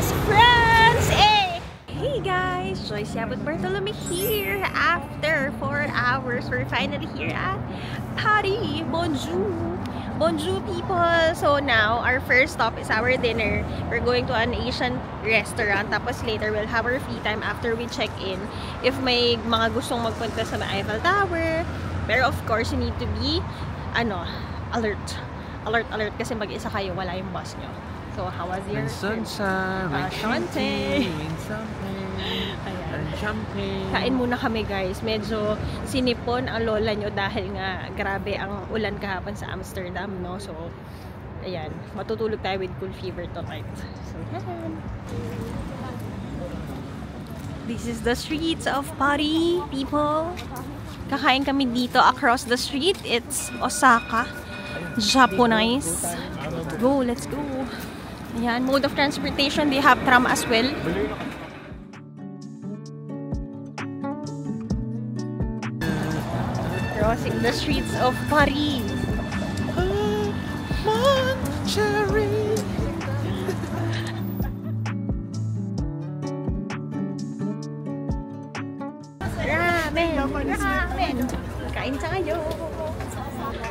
Paris, France! Hey guys! Joyce Yabut Bartolome here. After 4 hours, we're finally here at Paris. Bonjour! Bonjour people! So now, our first stop is our dinner. We're going to an Asian restaurant. Tapos later, we'll have our free time after we check in. If may mga gustong magpunta sa Eiffel Tower. Pero of course, you need to be, alert. Alert kasi mag-isa kayo, wala yung bus nyo. So, how was your champagne. Kain muna kami guys. Medyo sinipon ang lola nyo dahil nga grabe ang ulan kahapon sa Amsterdam, no? So, ayan. Matutulog tayo with cool fever tonight. So, yan. This is the streets of Paris, people. Kakain kami dito across the street. It's Osaka. Japanese. Go, let's go. Ayan, mode of transportation, they have tram as well. Crossing the streets of Paris. Monterey. Ramen! Kain tayo!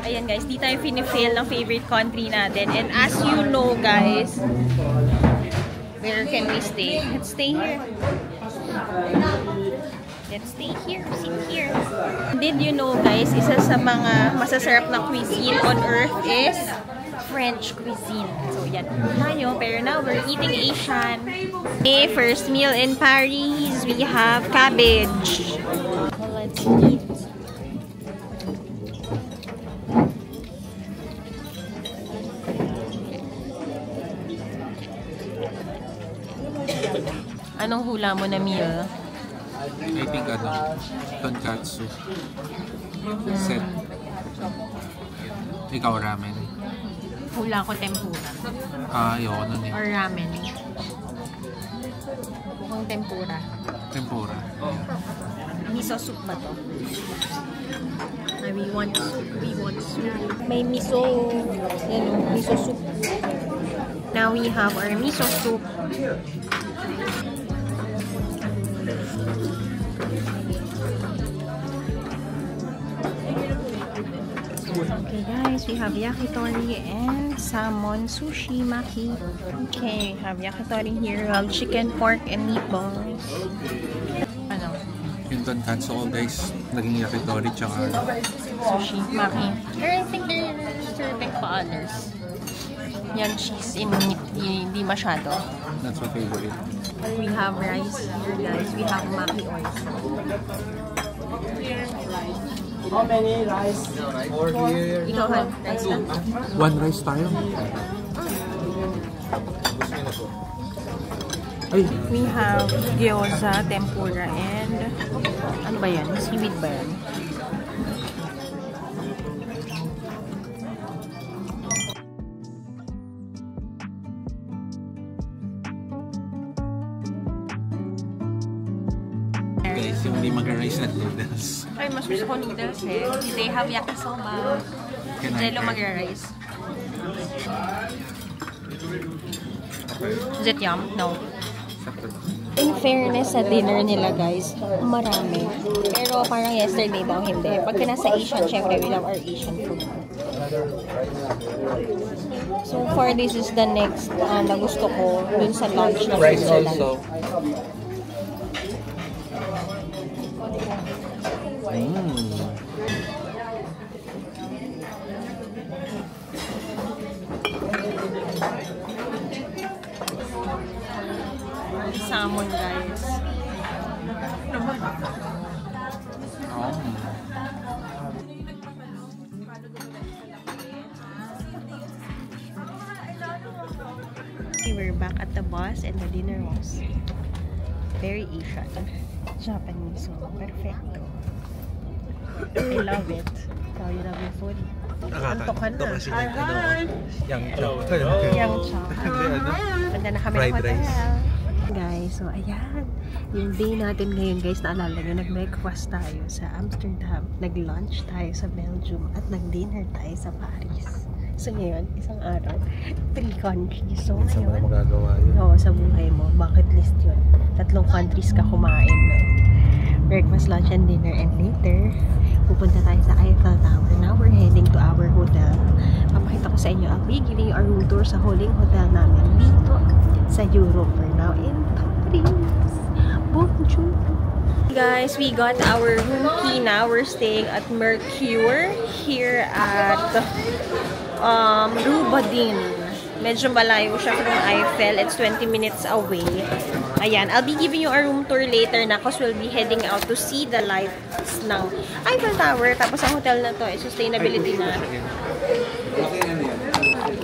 Ayan guys, di tayo finifail ng favorite country natin. And as you know guys, where can we stay? Let's stay here. Let's stay here. Sit here. Did you know guys, isa sa mga masasarap na cuisine on earth is French cuisine. So yan tayo. Pero now we're eating Asian. Okay, first meal in Paris, we have cabbage. Let's eat. Anong hula mo na meal? I think tonkatsu. Set. Ikaw ramen. Hula ko tempura. Ayoko nun eh. Or ramen. Kung tempura. Tempura. Miso soup ba to? We want soup. May miso, miso soup. Now we have our miso soup. Okay guys, we have yakitori and salmon sushi maki. Okay, we have yakitori here. We have chicken, pork, and meatballs. Ano? Yung tonkatsu ko guys, naging yakitori tsaka Sushi maki. Or I think they're serving pa others. Yan cheese in meat, hindi masyado. That's my favorite. We have rice here guys. We have maki oyster. How many rice? Or here. Ikaw ha? Rice lang? One rice tayo. Ay! We have gyoza, tempura, and ano ba yan? Seaweed ba yan? Guys, yung hindi mag-rice at noodles. Ay, mas gusto ko noodles eh. They have yakisoba. Jello magra-rice. Is it yum? No. In fairness sa dinner nila guys, marami. Pero parang yesterday daw hindi. Pagka nasa Asian, syempre we love our Asian food. So far, this is the next na gusto ko dun sa lunch na Rice also. Salmon guys. We're back at the bus and the dinner was very Asian. Japanese, so perfecto. I love it. So, you love your food? Antokan na. Yang chop. Yang chop. Ganda na kami ng hotel. Guys, so ayan. Yung day natin ngayon guys, naalala nyo, nag-breakfast tayo sa Amsterdam. Nag-lunch tayo sa Belgium. At nag-dinner tayo sa Paris. So ngayon, isang araw, 3 countries. So Saan mo ngayon, magagawa yun? oo, sa buhay mo, bucket list yun. 3 countries ka kumain, no? Breakfast, lunch, and dinner. And later, pupunta tayo sa Eiffel Tower. Now we're heading to our hotel. Papakita ko sa inyo, I'll be giving you a room tour sa huling hotel namin dito sa Europe. We're now in Paris. Bonjour! Guys, we got our room key now. We're staying at Mercure here at Rue Badin. Medyo malayo siya from Eiffel. It's 20 minutes away. Ayan, I'll be giving you a room tour later na because we'll be heading out to see the lights ng Eiffel Tower. Tapos ang hotel na to ay sustainability na.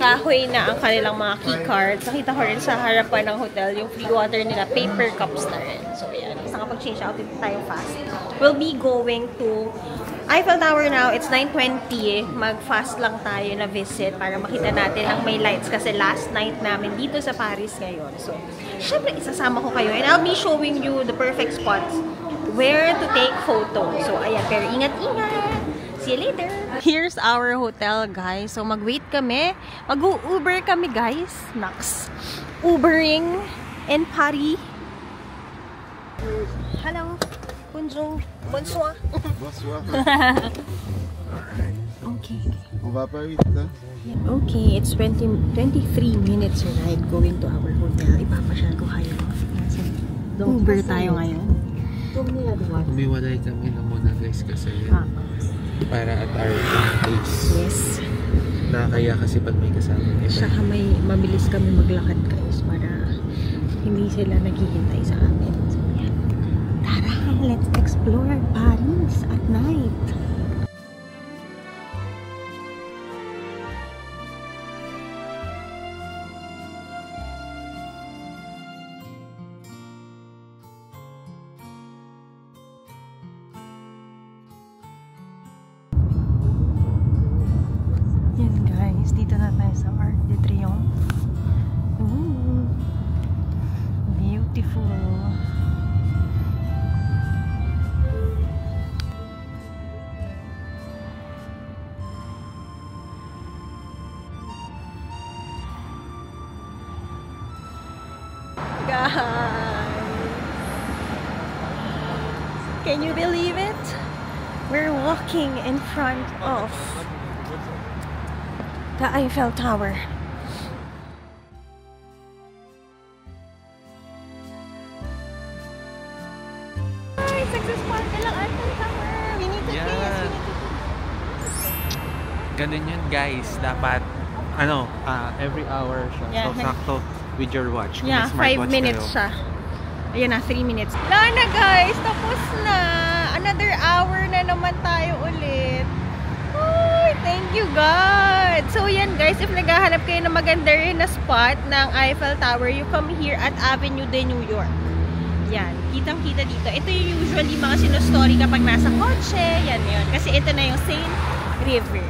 Kahoy na ang kanilang mga keycards. Nakita ko rin sa harapan ng hotel yung free water nila, paper cups na rin. So, ayan. Basta kapag-change out tayo fast. We'll be going to Eiffel Tower now. It's 9:20. Mag-fast lang tayo na visit para makita natin ang may lights kasi last night namin dito sa Paris ngayon. So, syempre, isasama ko kayo and I'll be showing you the perfect spots where to take photos. So, ayan. Pero ingat-ingat! See you later! Here's our hotel, guys. So, mag-wait kami. Mag-Uber kami, guys. Nax. Ubering in Paris. Hello. Bonjour. Bonsoir. Bonsoir. Okay. On va pas vite, hein? Okay, it's 23 minutes ride going to our hotel. Ipapasyal ko kayo. Uber tayo ngayon. Umiwalay kami na muna guys kasi para at our pace. Yes. Nakakaya kasi pag may kasama iba. Saka may mabilis kami maglakad guys para hindi sila naghihintay sa amin. So, yan. Tara, let's explore Paris at night. Yan guys, dito na tayo sa Arc de Triomphe. Ooh, beautiful. Guys, can you believe it? We're walking in front of the Eiffel Tower. Ay, success spot na lang Eiffel Tower. We need to Yeah. Ganun yun guys. Dapat, every hour siya. Yeah. So, sakto with your watch. Kung Yeah, may 5 smartwatch minutes kayo. siya. Ayan na, 3 minutes. Wala na guys, tapos na. Another hour na naman tayo ulit. Ay, thank you God. So yan guys, if naghahanap kayo ng maganda rin na spot ng Eiffel Tower, you come here at Avenue de New York. Yan, kitang-kita dito. Ito yung usually mga sino-story kapag nasa kotse. Yan yun. Kasi ito na yung Seine River.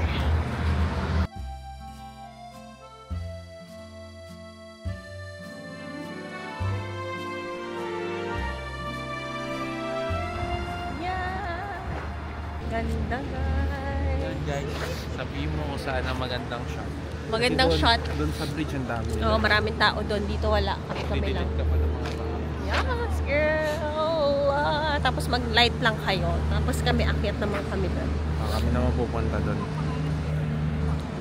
Ganda guys. Yan guys, sabihin mo kung saan ang magandang shot. Magandang Kasi shot. Doon sa bridge ang dami. Oo, maraming tao doon. Dito wala. Kami lang. Didilit ka pa ng mga tao. Yes, girl! Tapos mag-light lang kayo. Tapos kami, akyat naman kami doon. Kami naman pupunta doon.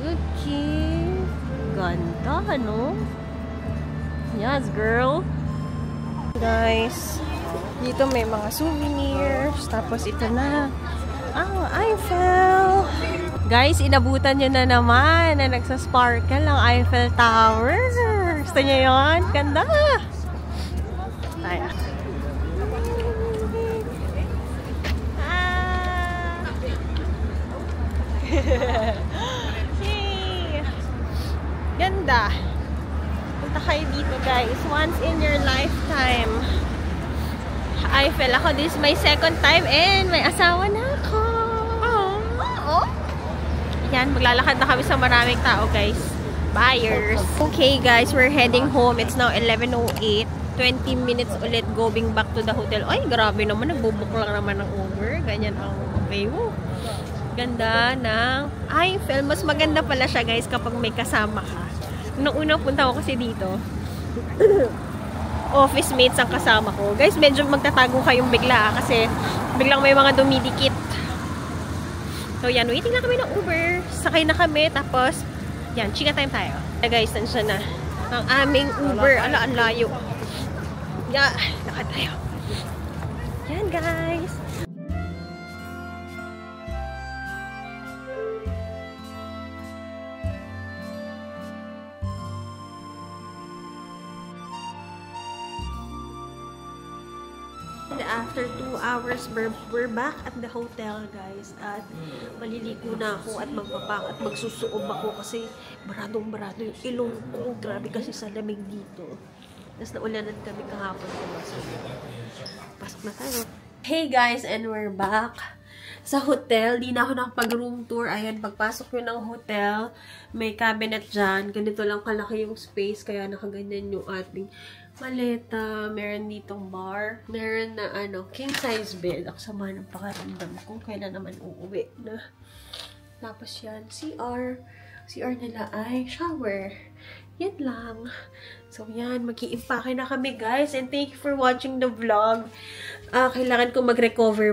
Okay. Ganda, ano? Yes, girl. Guys, dito may mga souvenirs. Tapos ito na. Eiffel. Guys, inabutan nyo na naman na nagsasparkle ang Eiffel Tower. Gusto nyo yun? Ganda! Tayo. Yay! Ganda! Punta kayo dito guys. Once in your lifetime. Eiffel. Ako, this is my second time and may asawa na ako. Oh. Yan, maglalakad na kami sa maraming tao guys. Buyers. Okay guys, we're heading home. It's now 11:08. 20 minutes ulit going back to the hotel. Ay, grabe naman. Nagbubuk lang naman ng Uber. Ganyan ang view. Ganda ng Eiffel. Mas maganda pala siya, guys, kapag may kasama ka. Nung unang punta ko kasi dito, office mates ang kasama ko. Guys, medyo magtatago kayong bigla kasi biglang may mga dumidikit. So, yan. Waiting na kami ng Uber. Sakay na kami. Tapos, yan. Chika time tayo. Guys, nandiyan na ang aming Uber. Ala, ang layo. Yeah, lakad tayo. Yan, guys. After 2 hours, we're back at the hotel, guys. At maliligo na ako at magpapak at magsusuob ako kasi baradong-barado yung ilong ko. Grabe kasi sa lamig dito. Tapos naulanan kami kahapon. So, pasok na tayo. Hey guys, and we're back sa hotel. Di na ako nakapag-room tour. Ayan, pagpasok nyo ng hotel, may cabinet dyan. Ganito lang kalaki yung space, kaya nakaganyan yung ating maleta. Meron ditong bar. Meron na, king size bed. Ako sama ng pakaramdam ko. Kailan naman uuwi na. Tapos yan, CR. CR nila ay shower. Yan lang. So, yan. Mag-i-impake na kami, guys. And thank you for watching the vlog. Kailangan ko mag-recover,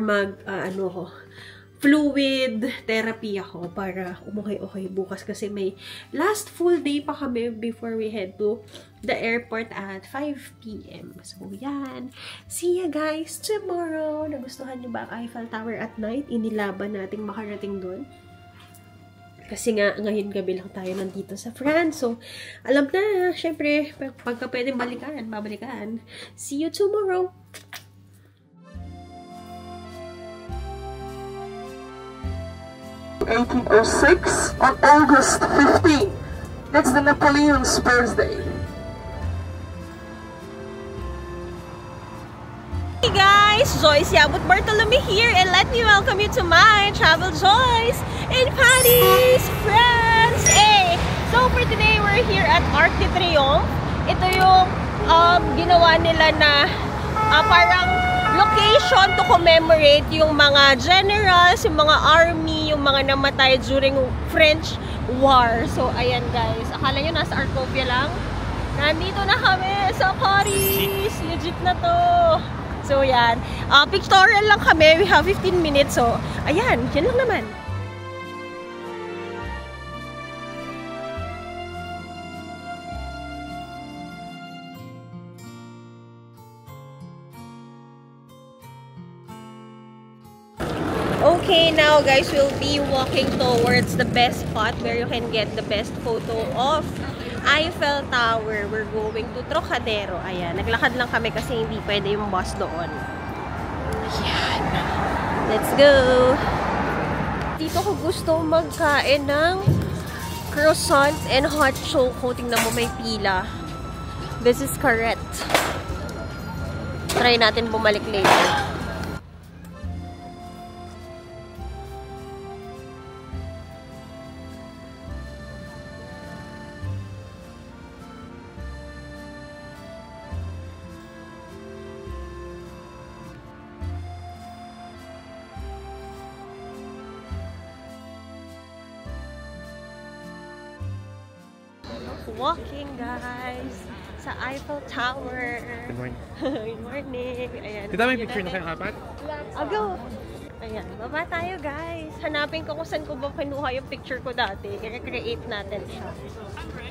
fluid therapy ako para okay bukas kasi may last full day pa kami before we head to the airport at 5 p.m. So, yan. See ya, guys, tomorrow. Nagustuhan niyo ba ang Eiffel Tower at night? Inilaban nating makarating doon. Kasi nga, ngayon gabi lang tayo nandito sa France. So, alam na, syempre, pagka pwedeng balikan, babalikan. See you tomorrow! 1806 on August 15. That's the Napoleon's birthday. Hey guys, Joyce Yabut Bartolome here, and let me welcome you to my Travel Joyce in Paris, France. Hey! So for today, we're here at Arc de Triomphe. Ito yung ginawa nila na parang location to commemorate yung mga generals, yung mga army, yung mga namatay during French War. So, ayan guys. Akala nyo nasa Arcovia lang? Nandito na kami sa Paris! Legit na to! So, yan. Pictorial lang kami. We have 15 minutes. So, ayan. Yan lang naman. Okay, now guys, we'll be walking towards the best spot where you can get the best photo of Eiffel Tower. We're going to Trocadero. Ayan, naglakad lang kami kasi hindi pwede yung bus doon. Ayan. Let's go! Dito ko gusto magkain ng croissant and hot choco. Tingnan mo, may pila. This is correct. Try natin bumalik later. Walking, guys, sa Eiffel Tower. Good morning. Good morning. Ayan. Kita may picture na kayong apat? I'll go. Ayan, baba tayo, guys. Hanapin ko kung saan ko ba kinuha yung picture ko dati. I-recreate natin siya.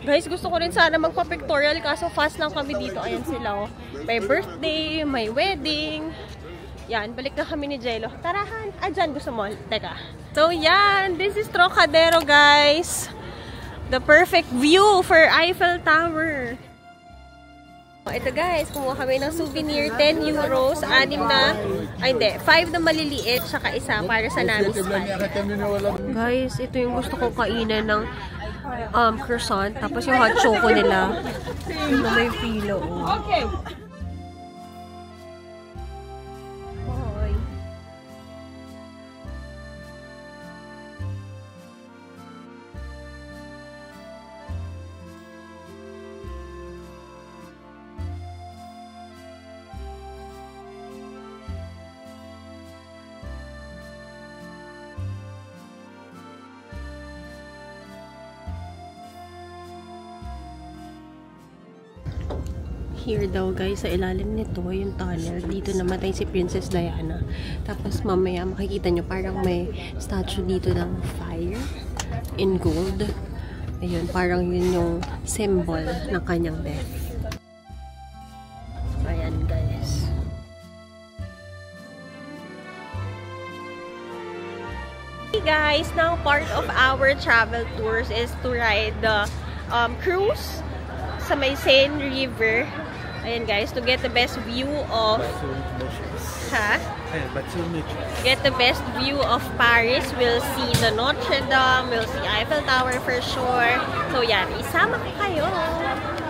Guys, gusto ko rin sana magpa-pictorial kaso fast lang kami dito. Ayan sila, oh. May birthday, may wedding. Yan, balik na kami ni Jello. Tarahan. Dyan, gusto mo. Teka. So, yan. This is Trocadero, guys. The perfect view for Eiffel Tower. Ito guys, kumuha kami ng souvenir, 10 euros, 6 na, 5 na maliliit, saka isa para sa namis pan. Guys, ito yung gusto ko kainan ng croissant, tapos yung hot choco nila na may pilo. Okay. Here daw guys, sa ilalim nito, yung tunnel. Dito namatay si Princess Diana. Tapos mamaya makikita nyo parang may statue dito ng fire in gold. Ayun, parang yun yung symbol ng kanyang death. Ayan guys. Hey guys, now part of our travel tours is to ride the cruise sa may Seine River. Ayan guys, to get the best view of get the best view of Paris. We'll see the Notre Dame, we'll see Eiffel Tower for sure. So yan, isama ko kayo.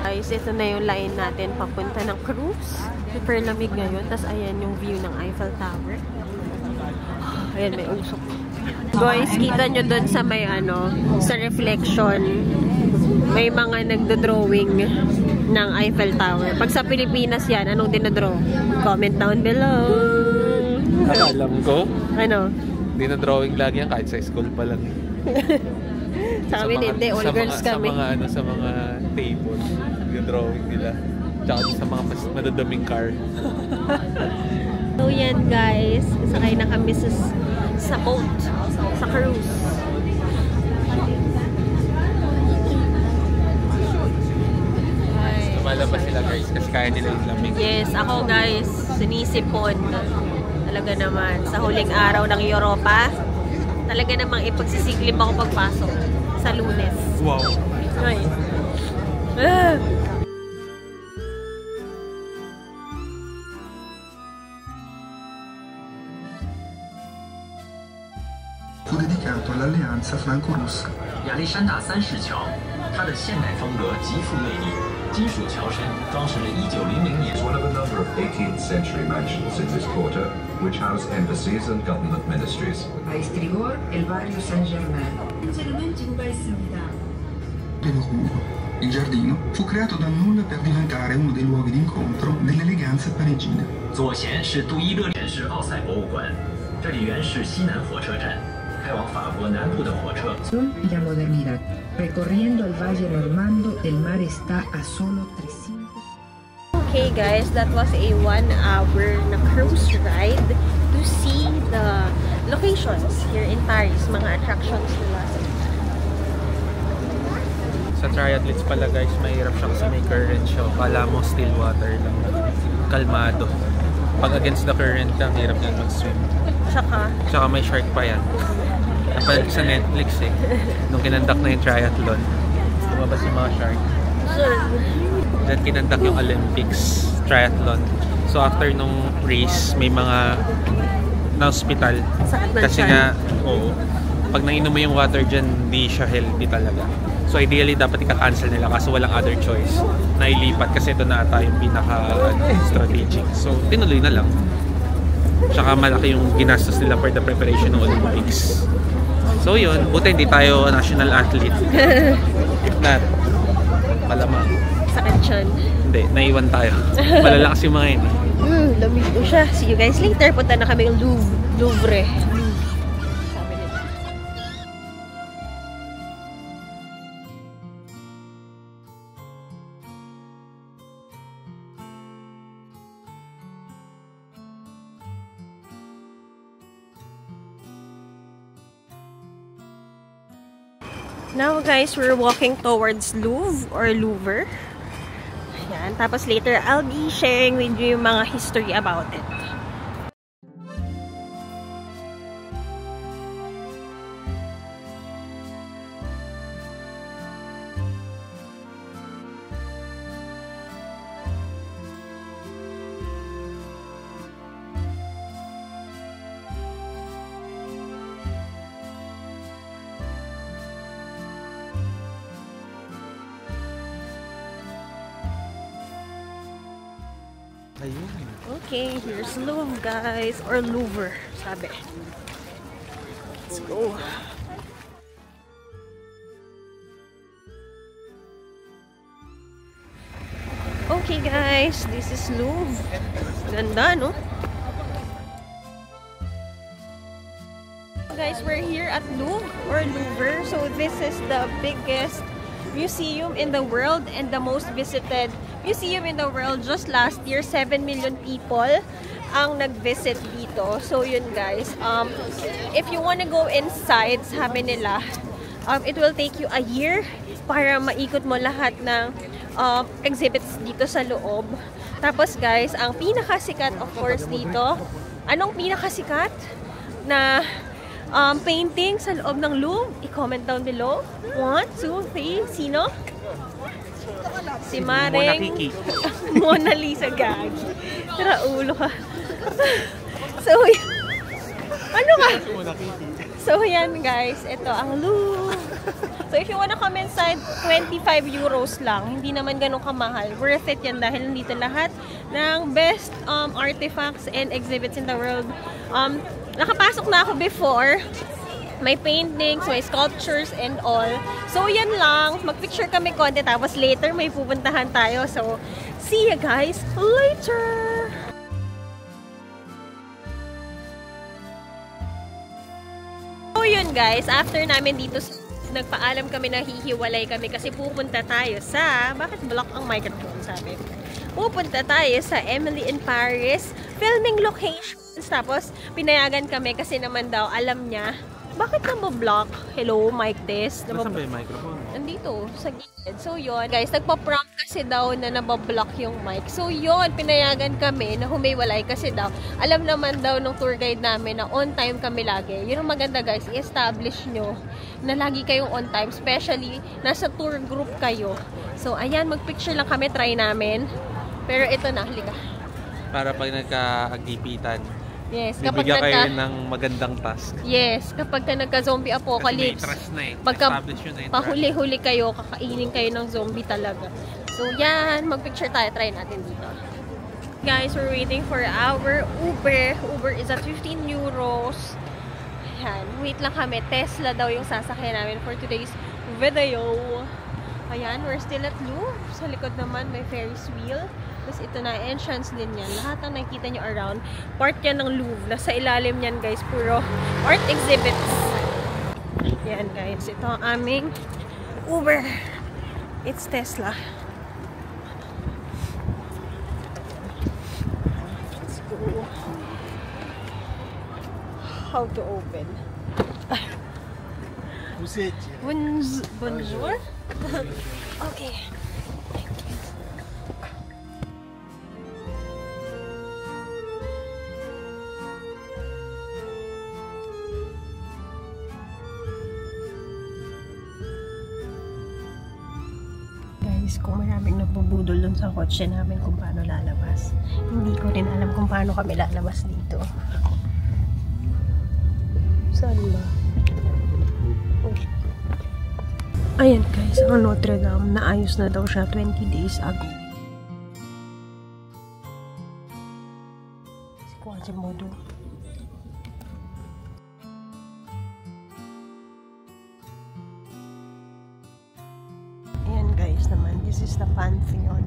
Guys, ito na yung line natin papunta ng cruise. Super lamig ngayon. Tapos ayan yung view ng Eiffel Tower. Ayan, may usok. Guys, kita nyo dun sa may sa reflection, may mga nagdo-drawing ng Eiffel Tower. Pag sa Pilipinas yan, anong dinadraw? Comment down below. Alam ko. Ano? Dinadrawing lagi yan kahit sa school pa lang. Sa amin hindi, all girls kami. Sa mga table, dinadrawing nila. Tsaka sa mga mas madadaming car. So yan guys, sakay na kami sa boat, sa cruise. Lumalabas sila guys kasi kaya nila yung lamig. Yes, ako guys, sinisipon. Talaga naman, sa huling araw ng Europa, talaga namang ipagsisiklim ako pagpasok sa Lunes. Wow! Ay. Fu dedicato all'alleanza franco-russa. 亚历山大三世桥，它的现代风格极富魅力，金属桥身装饰了1900年。 It's one of a number of 18th century mansions in this quarter, which house embassies and government ministries. A estribor, el barrio Saint-Germain. Il giardino fu creato dal nulla per diventare uno dei luoghi d'incontro dell'eleganza parigina. 左前是杜伊勒城市奥赛博物馆，这里原是西南火车站，开往法国南部的火车。 Y la modernidad. Recorriendo el Valle Normando, el mar está a solo 300. Okay guys, that was a 1-hour na cruise ride to see the locations here in Paris, mga attractions nila. Sa triathletes pala guys, mahirap siya kasi may current siya. Kala mo still water lang. Kalmado. Pag against the current lang, hirap yan mag-swim. Tsaka may shark pa yan. Napanood sa Netflix eh. Nung kinandak na yung triathlon, lumabas yung mga shark. Then kinandak yung Olympics triathlon. So after nung race, may mga na-hospital. Kasi nga, pag nainom mo yung water dyan, hindi siya healthy talaga. So ideally, dapat ika-cancel nila kasi walang other choice na ilipat kasi ito na ata yung pinaka-strategic. So tinuloy na lang. Tsaka malaki yung ginastos nila for the preparation ng Olympics. So yun, buti hindi tayo national athlete. If not, malamang. Sakit siyan. Hindi, naiwan tayo. Malalakas yung mga yun. Lamig po siya. See you guys later. Punta na kami ng Louvre. Now guys, we're walking towards Louvre or Louvre. Ayan. Tapos later, I'll be sharing with you yung mga history about it. Okay, here's Louvre guys, or Louvre, sabi. Let's go. Okay guys, this is Louvre. Ganda, no? Guys, we're here at Louvre or Louvre. So this is the biggest museum in the world and the most visited museum in the world. Just last year, 7 million people ang nag-visit dito. So yun guys, if you wanna go inside, sabi nila, it will take you a year para maikot mo lahat ng exhibits dito sa loob. Tapos guys, ang pinakasikat of course dito, anong pinakasikat na painting sa loob ng Louvre? I-comment down below. 1, 2, 3, sino? Si Maring Mona Lisa Gagi. Tara, ulo ka. So, ano ka? So, yan guys. Ito ang Louvre. So, if you wanna come inside, 25 euros lang. Hindi naman ganun kamahal. Worth it yan dahil nandito lahat ng best artifacts and exhibits in the world. Nakapasok na ako before. May paintings, may sculptures and all. So, yan lang. Mag-picture kami konti. Tapos later, may pupuntahan tayo. So, see you guys later! So, yun guys. After namin dito, nagpaalam kami na hihiwalay kami kasi pupunta tayo sa... Bakit block ang microphone, sabi? Pupunta tayo sa Emily in Paris filming locations. Tapos, pinayagan kami kasi naman daw, alam niya, bakit nabablock? Hello, mic test. Nasaan ba yung microphone? Nandito, sa gilid. So, yun. Guys, nagpa-prompt kasi daw na nabablock yung mic. So, yun. Pinayagan kami na humiwalay kasi daw, alam naman daw ng tour guide namin na on time kami lagi. Yun ang maganda, guys. I-establish nyo na lagi kayong on time. Especially, nasa tour group kayo. So, ayan. Mag-picture lang kami. Try namin. Pero ito na. Halika. Para pag nagka-agipitan. Yes, kapag bibigyan kayo ng magandang task. Yes, kapag nagka-zombie apocalypse, pahuli-huli kayo, kakainin kayo ng zombie talaga. So, yan. Mag-picture tayo. Try natin dito. Guys, we're waiting for our Uber. Uber is at 15 euros. Ayan. Wait lang kami. Tesla daw yung sasakyan namin for today's video. Ayan, we're still at Louvre. Sa likod naman, may Ferris wheel. Tapos ito na, entrance din yan. Lahat ang nakikita nyo around, part yan ng Louvre. Nasa ilalim yan guys, puro art exhibits. Yan guys, ito ang aming Uber. It's Tesla. Let's go. How to open? Bonjour. Okay. Kung maraming nabubudol dun sa kotse namin kung paano lalabas. Hindi ko rin alam kung paano kami lalabas dito. Saan ba? Oh. Ayan guys, ang Notre Dame, naayos na daw siya 20 days ago. Si Quasimodo. Naman, this is the Pantheon.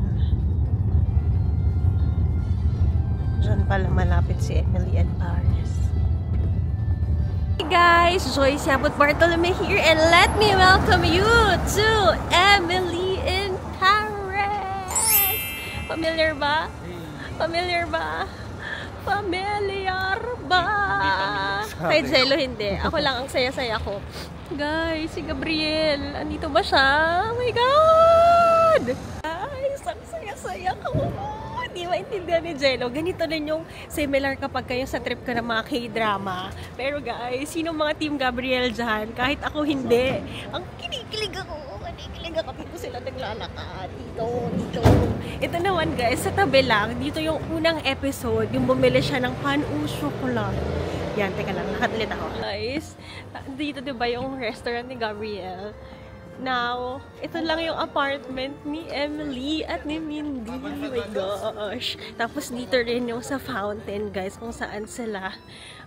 Diyan pala malapit si Emily in Paris. Hey guys, Joyce Yabut Bartolome here and let me welcome you to Emily in Paris. Familiar ba? Familiar ba? Familiar ba? Kay Jello hindi. Ako lang ang saya-saya ko. Guys, si Gabriel, andito ba siya? Oh my God! Guys, ang saya-saya ko. Hindi maintindihan ni Jello. Ganito din yung similar kapag kayo sa trip ka ng mga K-drama. Pero guys, sino mga Team Gabriel dyan? Kahit ako hindi. Ang kinikilig ako. Kinikilig ako. Dito sila naglalakad. Dito. Ito naman guys, sa tabi lang. Dito yung unang episode. Yung bumili siya ng pan-au chocolat. Yan, teka lang, nakatulit ako. Guys, dito diba yung restaurant ni Gabriel? Now, ito lang yung apartment ni Emily at ni Mindy. Oh my gosh. Tapos dito rin yung sa fountain, guys, kung saan sila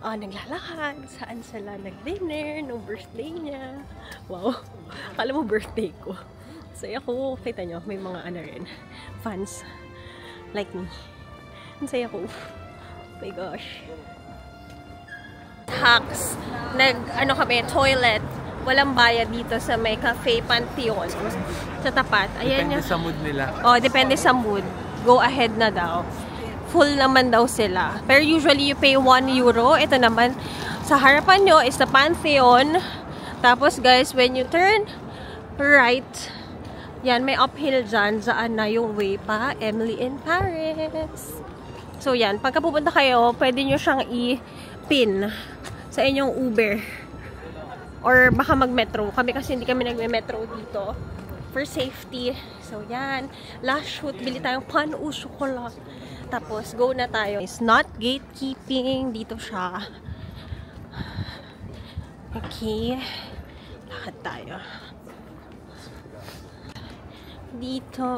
naglalakad, saan sila nag-dinner, no birthday niya. Wow. Akala mo birthday ko. Saya ko. Kita nyo, may mga rin. Fans. Like me. Ang saya ko. Oh my gosh. Hacks. Kami, toilet. walang bayad dito sa may Cafe Pantheon. Sa tapat. Ayan Depende sa mood nila. Oh, depende sa mood. Go ahead na daw. Full naman daw sila. Pero usually you pay 1 euro. Ito naman, sa harapan nyo is the Pantheon. Tapos guys, when you turn right, yan, may uphill dyan. Saan na yung way pa? Emily in Paris. So yan, pagka pupunta kayo, pwede nyo siyang i-pin sa inyong Uber. Or baka mag-metro. Kami kasi hindi kami nagme-metro dito. For safety. So, yan. Last shoot, bili tayong pan o chocolate. Tapos, go na tayo. It's not gatekeeping. Dito siya. Okay. Lakad tayo. Dito.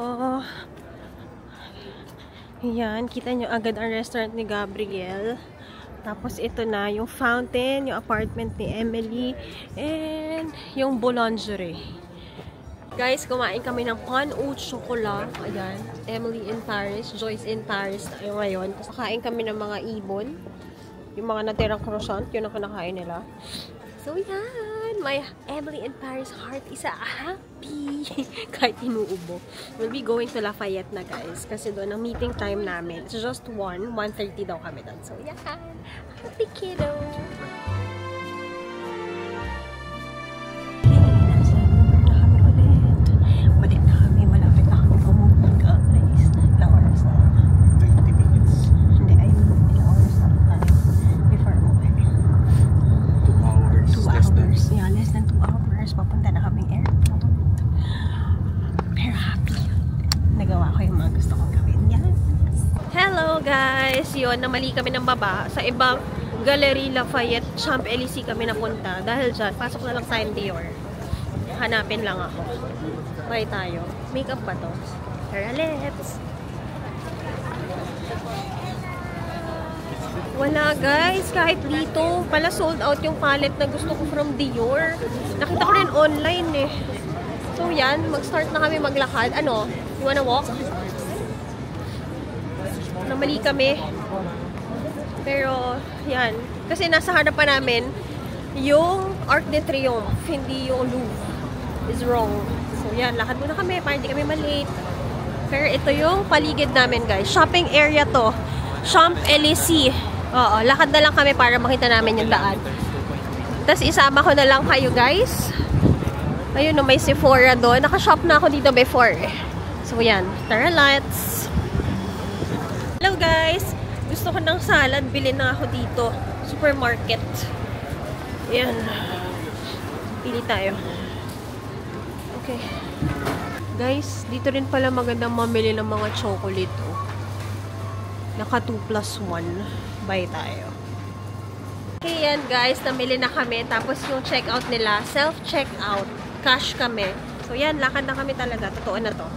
Yan. Kita nyo agad ang restaurant ni Gabriel. Tapos, ito na yung fountain, yung apartment ni Emily, and yung boulangerie. Guys, kumain kami ng pan au chocolat. Ayan. Emily in Paris. Joyce in Paris tayo ngayon. Tapos kain kami ng mga ibon. Yung mga natirang croissant. Yun ang kinakain nila. So, yan. My Emily in Paris heart is happy. Kahit inuubo. We'll be going to Lafayette na, guys. Kasi doon ang meeting time namin. It's just 1:30 daw kami doon. So, yan. Happy kiddo. Yun, namali kami ng baba sa ibang Galerie Lafayette, Champs-Élysées kami napunta. Dahil dyan, pasok na lang sa Dior. Hanapin lang ako. Bye tayo. Makeup ba to? Tara, let's! Wala guys, kahit dito pala sold out yung palette na gusto ko from Dior. Nakita ko rin online eh. So yan, mag-start na kami maglakad. Ano? You wanna walk? Namali kami. Pero, yan. Kasi nasa harapan namin, yung Arc de Triomphe, hindi yung Louvre. Is wrong. So, yan. Lakad muna kami para hindi kami malate. Pero ito yung paligid namin, guys. Shopping area to. Champs-Élysées. Oo. Lakad na lang kami para makita namin yung daan. Tapos, isama ko na lang kayo, guys. Ayun, no, may Sephora doon. Nakashop na ako dito before. So, yan. Tara, let's! Hello, guys! Gusto ko ng salad, bilhin na ako dito. Supermarket. Ayan. Pili tayo. Okay. Guys, dito rin pala magandang mamili ng mga chocolate. Oh. Naka 2+1. Buy tayo. Okay, yan guys. Namili na kami. Tapos yung checkout nila, self-checkout. Cash kami. So yan, lakad na kami talaga. Totoo na to.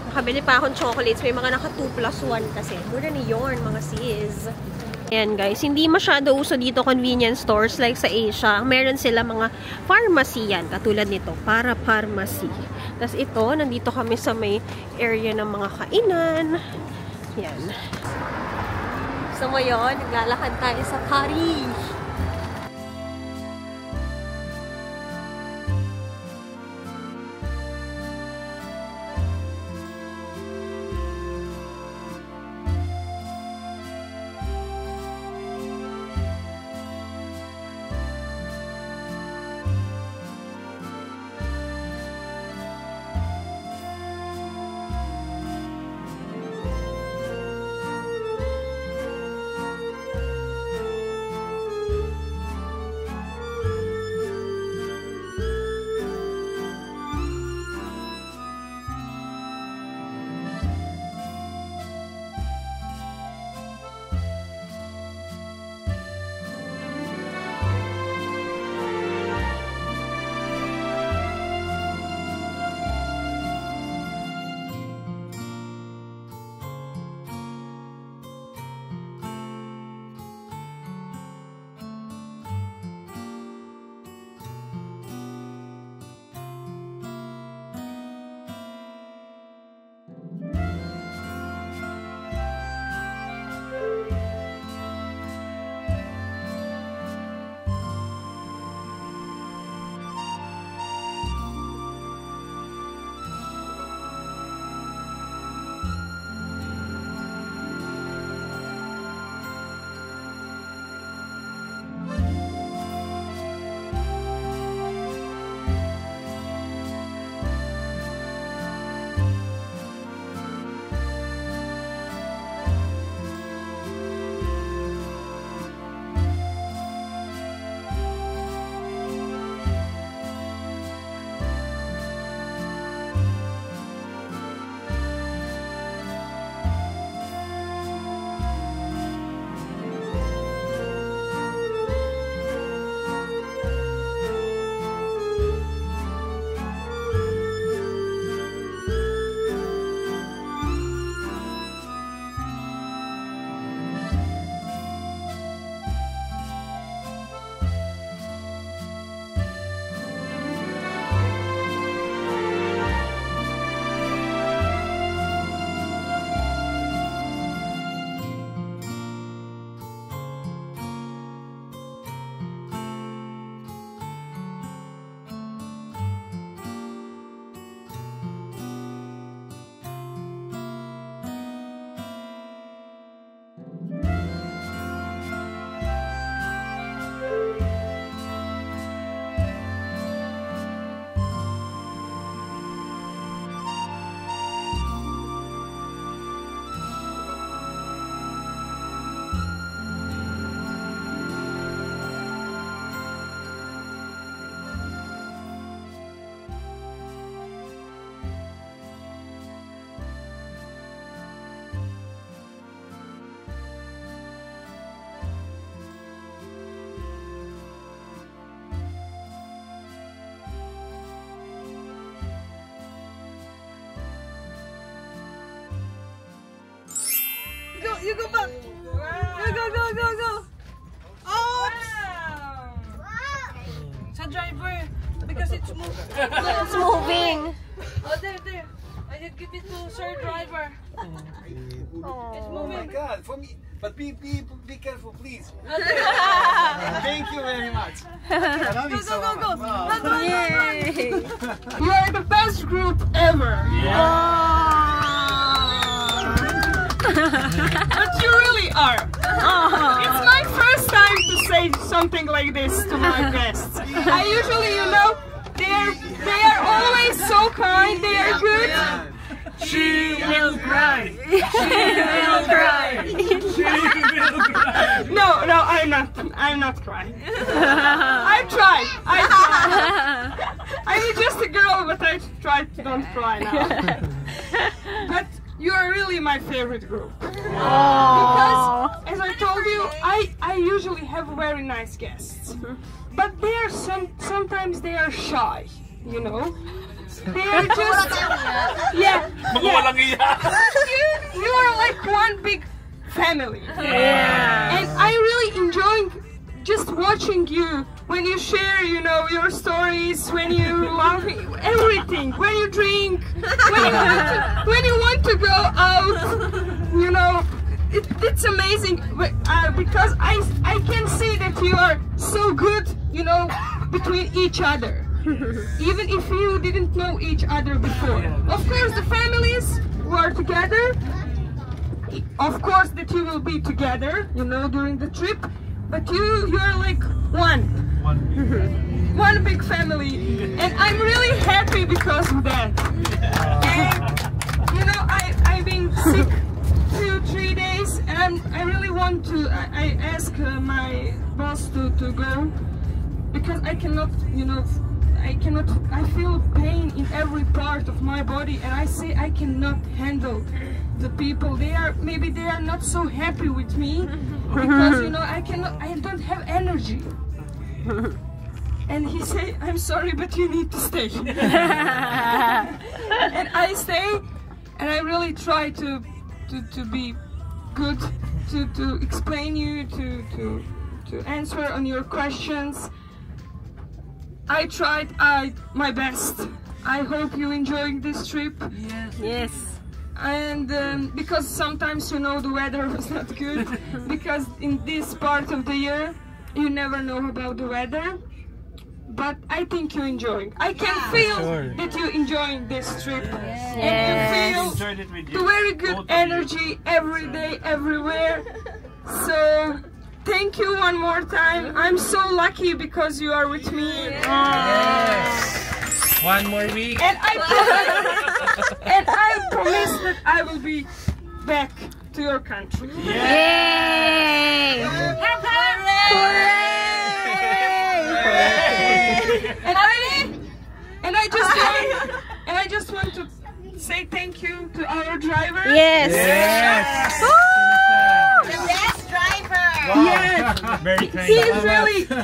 Nakabili pa akong chocolates. May mga naka 2+1 kasi. Mura ni Yorn, mga sis. Ayan guys, hindi masyado uso dito convenience stores like sa Asia. Meron sila mga pharmacy yan. Katulad nito, para pharmacy. Tapos ito, nandito kami sa may area ng mga kainan. Yan. So ngayon, naglalakad tayo sa Paris. go. You go back. Go. Oops. Sa driver. Because it's moving. It's moving. Oh, there. I just give it to Sir Driver. It's Oh moving. my God, for me. But be careful, please. Thank you very much. I love you so much. Wow. Yay! You are the best group ever. But you really are. It's my first time to say something like this to my guests. I usually, they are always so kind. They are good. She will cry. No, I'm not crying. I tried. I'm just a girl, but I try to don't cry now. But you are really my favorite group. Because, as I told you, I usually have very nice guests. But they are sometimes they are shy, you know. They are just you are like one big family. And I really enjoy just watching you when you share, your stories, when you love everything, when you drink, when you want to go out, it's amazing because I can see that you are so good, between each other. Even if you didn't know each other before. Of course, the families who are together, of course that you will be together, during the trip, but you are like one big family, and I'm really happy because of that. And I've been sick 2-3 days, and I really want to. I asked my boss to go because I cannot, I feel pain in every part of my body, and I say I cannot handle the people. Maybe they are not so happy with me because I don't have energy. And he say, I'm sorry, but you need to stay. And I stay, and I really try to be good, to explain you, to answer on your questions. I tried my best. I hope you enjoying this trip. Yes. And because sometimes the weather was not good, because in this part of the year you never know about the weather. But I think you enjoying. I can feel that you enjoying this trip, and you feel the very good energy every day, everywhere. So. Thank you one more time. I'm so lucky because you are with me. Yes. One more week. And I promise that I will be back to your country. Yay! And I just want to say thank you to our driver. Yes. The best driver. Wow. Yes. Very kind.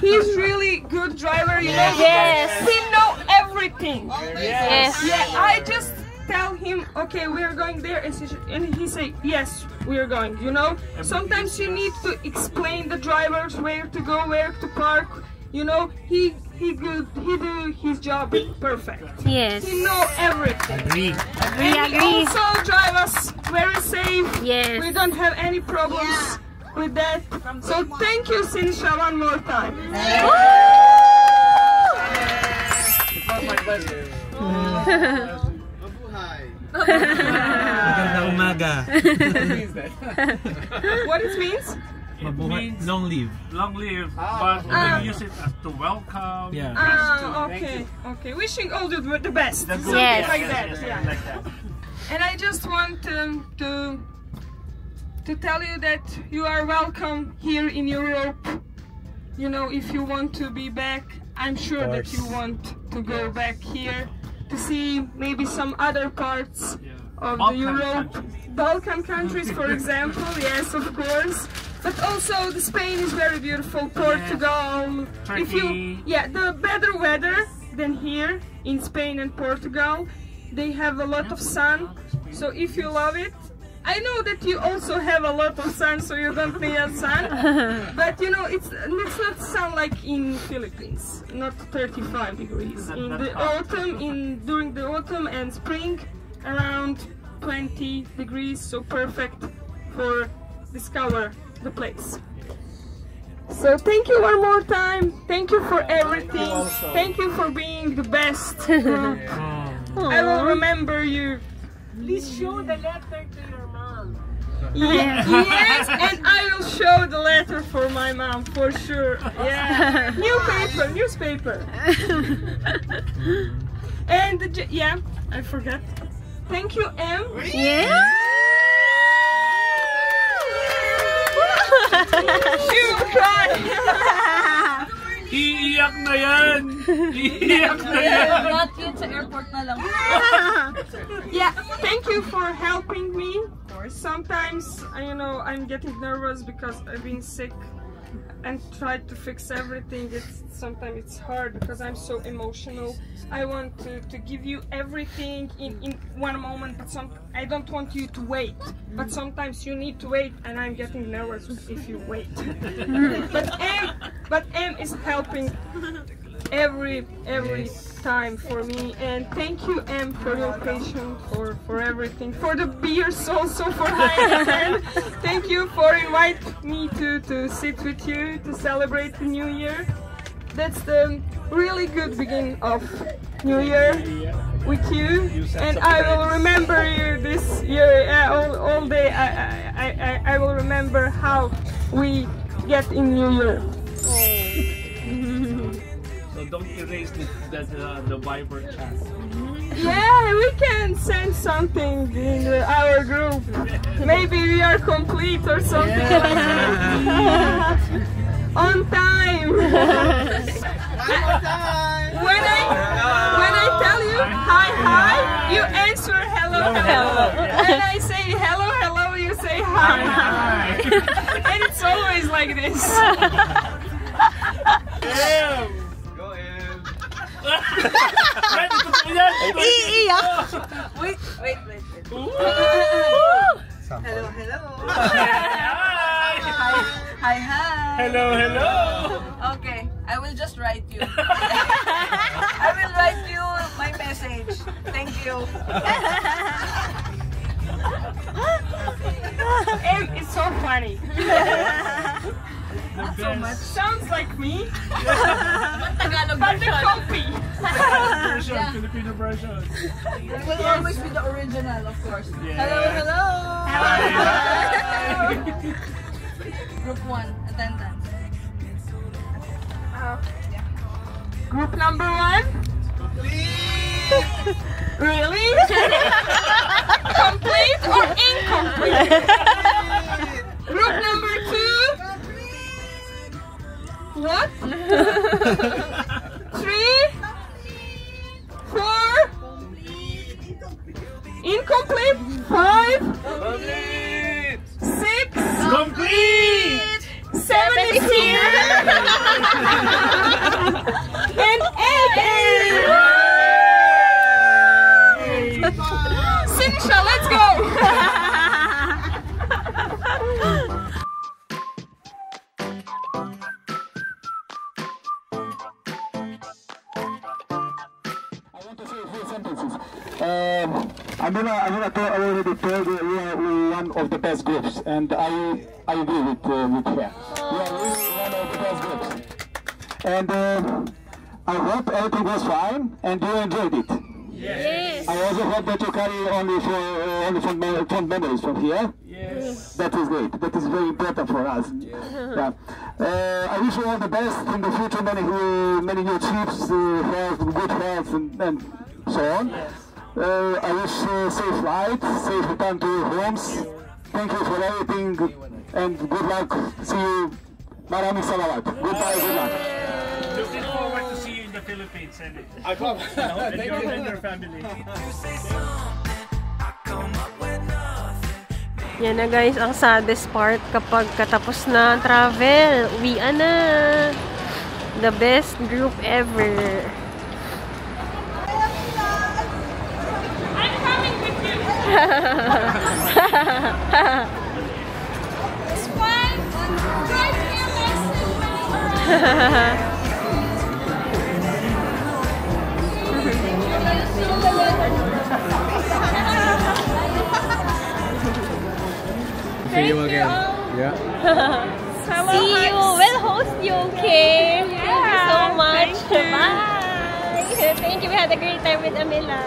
He's really good driver. Yes. He know everything. Yes. Yeah. I just tell him, okay, we are going there, and he say, yes, we are going. Sometimes you need to explain the drivers where to go, where to park. He do his job perfect. Yes. He know everything. Agree. And he also drive us very safe. Yes. We don't have any problems with that. So thank you, Sinisha, one more time. It was my pleasure. Magandang umaga. What it means? Mabuhay. Long live. Long live, but we use it as to welcome. Yeah. Okay. Wishing all the best. The Something Yes. like that. Yeah. Like that. And I just want to tell you that you are welcome here in Europe. If you want to be back, I'm sure that you want to go back here to see maybe some other parts of the Europe. Balkan countries, for example. Yes, of course. But also the Spain is very beautiful. Portugal. Turkey. The better weather than here in Spain and Portugal. They have a lot of sun. So if you love it, I know that you also have a lot of sun, so you don't need a sun. But you know, it's not sun like in Philippines, not 35 degrees. In the autumn, during the autumn and spring, around 20 degrees, so perfect for discover the place. So thank you one more time. Thank you for everything. Thank you for being the best group. I will remember you. Please show the letter to your mom. Yeah. Yes, and I will show the letter for my mom for sure. Yeah. Newspaper. And yeah, I forgot. Thank you, M. Yeah. She will cry. Iiyak na yan! Iiyak na yan! Not yun, sa airport na lang. Yeah, thank you for helping me. Sometimes, you know, I'm getting nervous because I've been sick and tried to fix everything. Sometimes it's hard because I'm so emotional. I want to give you everything in one moment, but I don't want you to wait. But sometimes you need to wait, and I'm getting nervous if you wait. But M is helping every time for me, and thank you, M, for your patience, for everything, for the beers also, for Heineken. Thank you for inviting me to sit with you to celebrate the New Year. That's the really good beginning of New Year with you, and I will remember you this year all day. I will remember how we get in New Year. So don't erase the Viber chat. Yeah, we can send something in our group. Maybe we are complete or something like that. On time. When I tell you hi, you answer hello. When I say hello, you say hi. And it's always like this. Go in. Wait. Hello. Hi. Hello. Okay, I will just write you. I will write you my message. Thank you. And it's so funny. Not so much. Sounds like me. Tagalog But the copy. Filipino version. It will always be the original, of course. Yeah. Hello. Hi. Group 1, attendance. Group number 1? Really? Complete or incomplete? Group number 2? What? 3? 4? Incomplete? 5? 6? Complete! 7 is here! And 8! Sinisha, let's go! I'm gonna already told you we are one of the best groups, and I agree with her. We are really one of the best groups, and I hope everything was fine and you enjoyed it. Yes. I also hope that you carry only fond memories from here. Yes. That is great. That is very important for us. Yeah. I wish you all the best in the future. Many new trips, good health, and so on. I wish safe flight, safe return to your homes. Thank you for everything, and good luck. See you. Maraming salamat. Goodbye. Good luck. Looking forward to see you in the Philippines, Senate. I come. And your family. Yan na guys, ang saddest part kapag katapos na ang travel. Uwian na. The best group ever. I'm coming with you. It's fine. Try to get See you again. Yeah. See you. We'll host you, okay? Thank you so much. Bye. Thank you. We had a great time with Amila.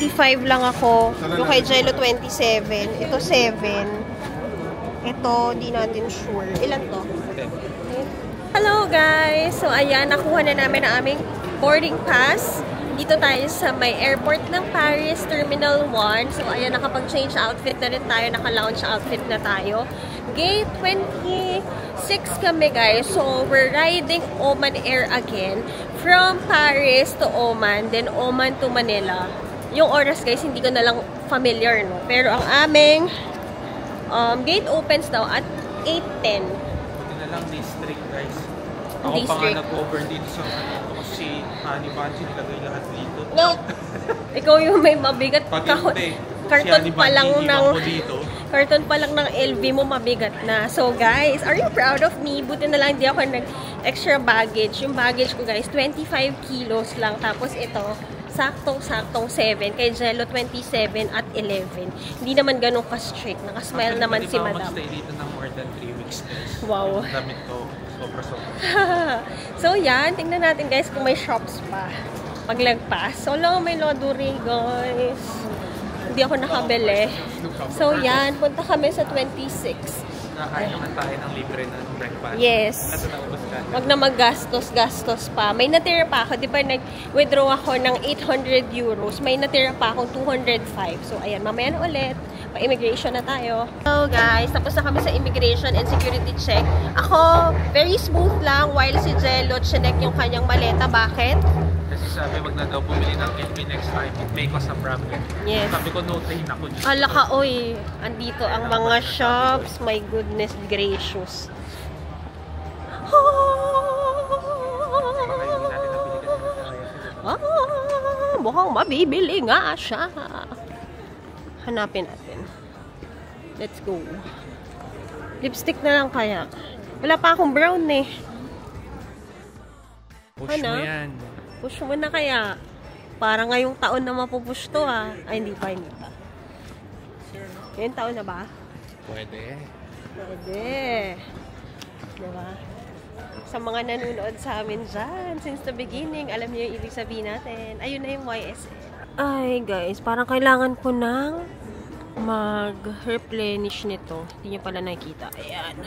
25 lang ako. Yung kay Jello 27. Ito 7. Ito, di natin sure. Ilan to? Hello guys! So ayan, nakuha na namin ang aming boarding pass. Dito tayo sa may airport ng Paris, Terminal 1. So ayan, nakapag-change outfit na rin tayo. Naka-lounge outfit na tayo. Gate 26 kami guys. So we're riding Oman Air again. From Paris to Oman, then Oman to Manila. Yung oras guys, hindi ko na lang familiar, no? Pero ang aming gate opens daw at 8:10. Buti na lang district guys. Ako pa nga nag-over dito sa si Honey Bunch, nilagay lahat dito. No! Ikaw yung may mabigat. Karton pa lang ng karton pa lang ng LV mo mabigat na. So guys, are you proud of me? Buti na lang hindi ako nag-extra baggage. Yung baggage ko guys, 25 kilos lang. Tapos ito, saktong-saktong 7. Kay Jello 27 at 11. Hindi naman ganun ka-strict. Nakasmile naman si Madam. Mag-stay dito ng more than 3 weeks guys. Wow. Ang damit ko. So yan, tingnan natin guys kung may shops pa paglagpas. So lang may laundry guys, hindi ako nakabili. So yan, punta kami sa 26. Nakain naman tayo ng libre na breakfast. Yes. Wag na maggastos pa. May natira pa ako, di ba nag-withdraw ako ng 800 euros, may natira pa akong 205. So ayan, mamaya na ulit. Pa-immigration na tayo. So guys, tapos na kami sa immigration and security check. Ako, very smooth lang while si Jello chinek yung kanyang maleta. Bakit? Kasi sabi, wag na daw bumili ng LV next time. It may cause a problem. Yes. Sabi ko, no train ako dito. Ala ka, oy. Andito ang mga shops. My goodness gracious. Mukhang mabibili nga siya. Hanapin natin. Let's go. Lipstick na lang kaya. Wala pa akong brown eh. Push mo yan. Push mo na kaya. Para ngayong taon na mapupush to ah. Ay, hindi pa. Ngayong taon na ba? Pwede. Diba? Sa mga nanonood sa amin dyan, since the beginning, alam niyo yung ibig sabihin natin. Ayun na yung YSL. Ay guys, parang kailangan ko nang mag-replenish nito. Hindi nyo pala nakikita. Ayan.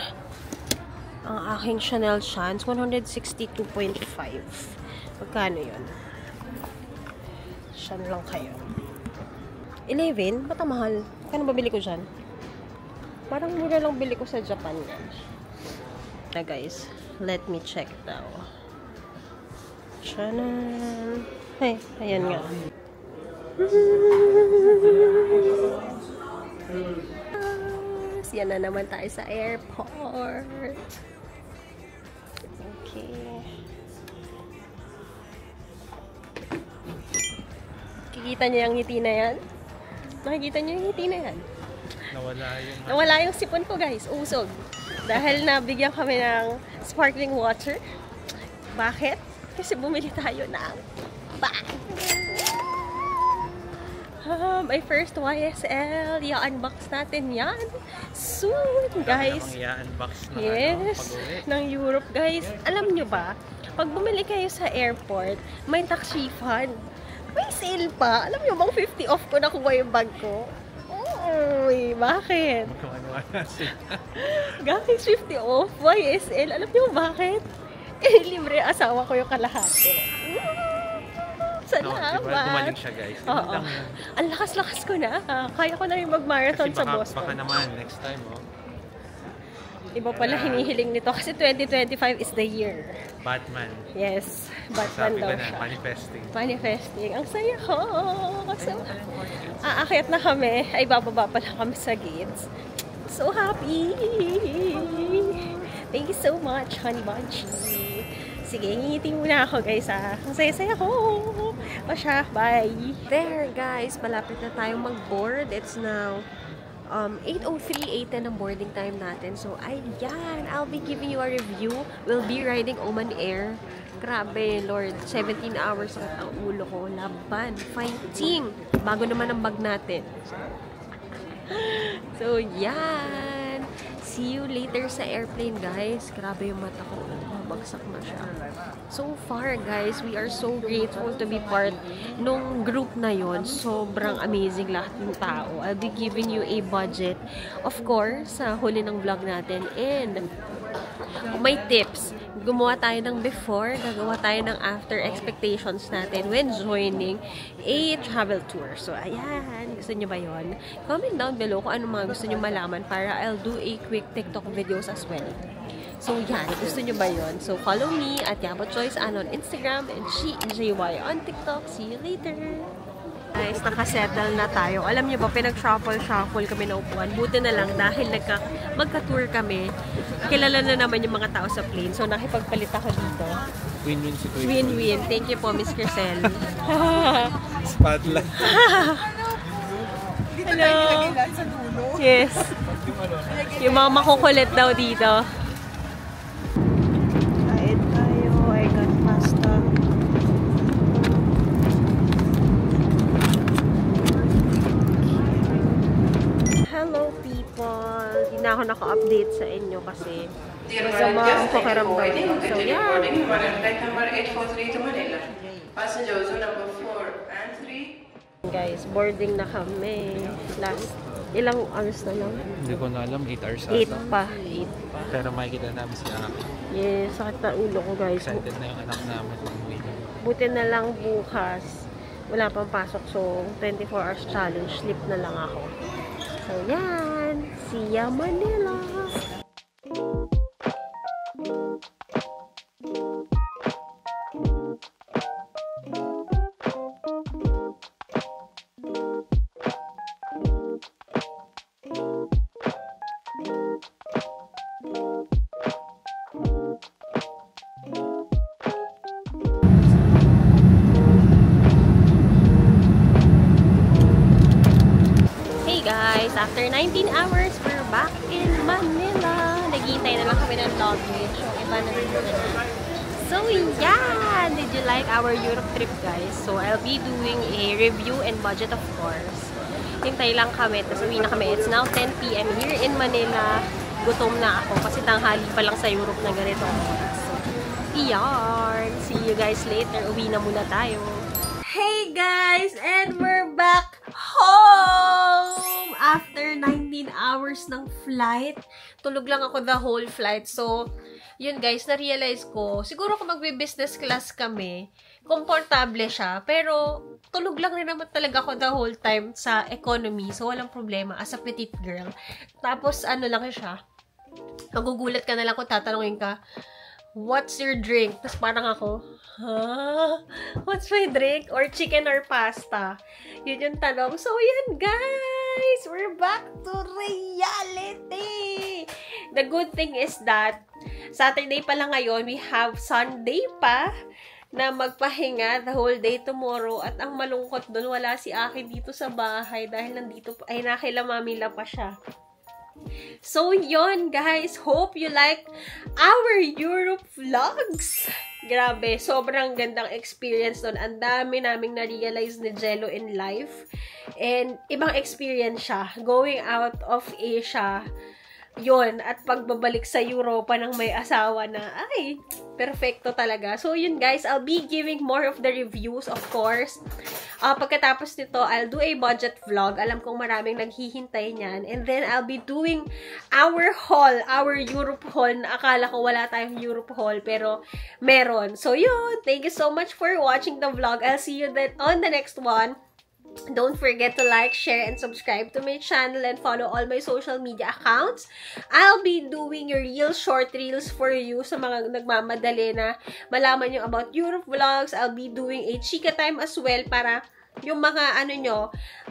Ang aking Chanel Chance, 162.5. Magkano yun? Siyan lang kayo. 11? Ba't ang mahal? Kano ba bili ko dyan? Parang mura lang bili ko sa Japan yan. Na guys, let me check daw. Chanel. Ay, ayan nga. Yan na naman tayo sa airport. Okay. Kikita niyo yung ngiti na yan? Nakikita niyo yung ngiti na yan? Nawala yung sipon ko guys. Usog. Dahil nabigyan kami ng sparkling water. Bakit? Kasi bumili tayo ng bag. My first YSL. I-unbox natin yan soon, guys. Yes, ng Europe, guys. Alam nyo ba, pag bumili kayo sa airport, may tax refund. May sale pa. Alam nyo bang 50 off ko nakuha yung bag ko? Uy, bakit? Guys, 50 off YSL. Alam nyo bakit? Eh, libre asawa ko yung kalahati. Salamat. Bumalik siya guys. Oo. Ang lakas-lakas ko na. Kaya ko na rin mag-marathon sa Boston. Baka naman next time, oh. Iba pala hinihiling nito kasi 2025 is the year. Batman. Yes. Batman daw siya. Manifesting. Manifesting. Ang saya ko. Aakyat na kami. Ay, bababa pala kami sa gates. So happy. Thank you so much, Honey Bunch. Sige, ngiti muna ako guys ah. Ang saya-saya ko. O siya, bye! There guys, malapit na tayong mag-board. It's now 8:03, 8:10 ang boarding time natin. So, ayan, I'll be giving you a review. We'll be riding Oman Air. Grabe, Lord, 17 hours at ang ulo ko. Laban, fighting! Bago naman ang bag natin. So, yan! See you later sa airplane, guys. Grabe yung mata ko. Bagsak na siya. So far, guys, we are so grateful to be part nung group na yon. Sobrang amazing lahat ng tao. I'll be giving you a budget, of course, sa huli ng vlog natin. And may tips. Gumawa tayo ng before, gagawa tayo ng after expectations natin when joining a travel tour. So, ayan. Gusto nyo ba yon? Comment down below kung ano mga gusto nyo malaman para I'll do a quick TikTok videos as well. So, yan. Gusto nyo ba yun? So, follow me at Yabot Choice Ann on Instagram and SheJY on TikTok. See you later! Guys, nakasettle na tayo. Alam nyo ba, pinag-shuffle kami na upuan. Buti na lang dahil magka-tour kami. Kilala na naman yung mga tao sa plane. So, nakipagpalit ako dito. Win-win situation. Win-win. Thank you po, Miss Crisel. Spotlight. Hello! Yes. Yung mga makukulit daw dito. Hello people! Hindi na ako naka-update sa inyo kasi masama ang pakiramdam. So yeah! Guys, boarding na kami. Last, ilang hours na lang? Hindi ko na alam, 8 hours ata. 8 pa. Pero makikita namin si Aki. Yes, sakit na ulo ko guys. Excited na yung anak namin pag-uwi. Buti na lang bukas. Wala pang pasok. So, 24 hours challenge. Sleep na lang ako. So, yan. See ya, Manila! After 19 hours, we're back in Manila. Naghihintay na lang kami ng luggage. So, iba na rin na. So, yeah! Did you like our Europe trip, guys? So, I'll be doing a review and budget, of course. Hintay lang kami. Tapos, uwi na kami. It's now 10 PM here in Manila. Gutom na ako kasi tanghali pa lang sa Europe na ganito. So, yarn! See you guys later. Uwi na muna tayo. Hey guys! And we're back home! After 19 hours ng flight. Tulog lang ako the whole flight. So, yun guys, na-realize ko, siguro kung magbe-business class kami, komportable siya. Pero, tulog lang rin naman talaga ako the whole time sa economy. So, walang problema as a petite girl. Tapos, ano lang siya, magugulat ka na lang kung tatanungin ka, what's your drink? Tapos parang ako, huh? What's my drink? Or chicken or pasta? Yun yung tanong. So, yan guys! We're back to reality! The good thing is that, Saturday pa lang ngayon, we have Sunday pa na magpahinga the whole day tomorrow. At ang malungkot dun, wala si Aki dito sa bahay dahil nandito, ay nakila Mamila pa siya. So, yun, guys. Hope you like our Europe vlogs. Grabe, sobrang gandang experience doon. Ang dami naming na-realize ni Jello in life. And, ibang experience siya. Going out of Asia. Yun, at pagbabalik sa Europa ng may asawa na, ay, perfecto talaga. So, yun guys, I'll be giving more of the reviews, of course. Pagkatapos nito, I'll do a budget vlog. Alam kong maraming naghihintay niyan. And then, I'll be doing our haul, our Europe haul. Na akala ko wala tayong Europe haul, pero meron. So, yun, thank you so much for watching the vlog. I'll see you then on the next one. Don't forget to like, share, and subscribe to my channel and follow all my social media accounts. I'll be doing your real short reels for you sa mga nagmamadali na malaman nyo about Europe vlogs. I'll be doing a chika time as well para yung mga ano nyo,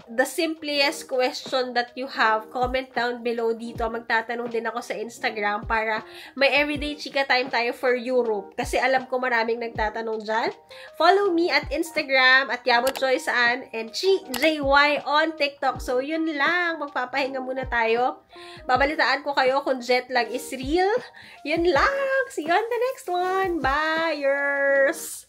the simplest question that you have, comment down below dito. Magtatanong din ako sa Instagram para may everyday chika time tayo for Europe. Kasi alam ko maraming nagtatanong dyan. Follow me at Instagram at YabotJoySan and ChiJY on TikTok. So, yun lang. Magpapahinga muna tayo. Babalitaan ko kayo kung jet lag is real. Yun lang. See you on the next one. Bye!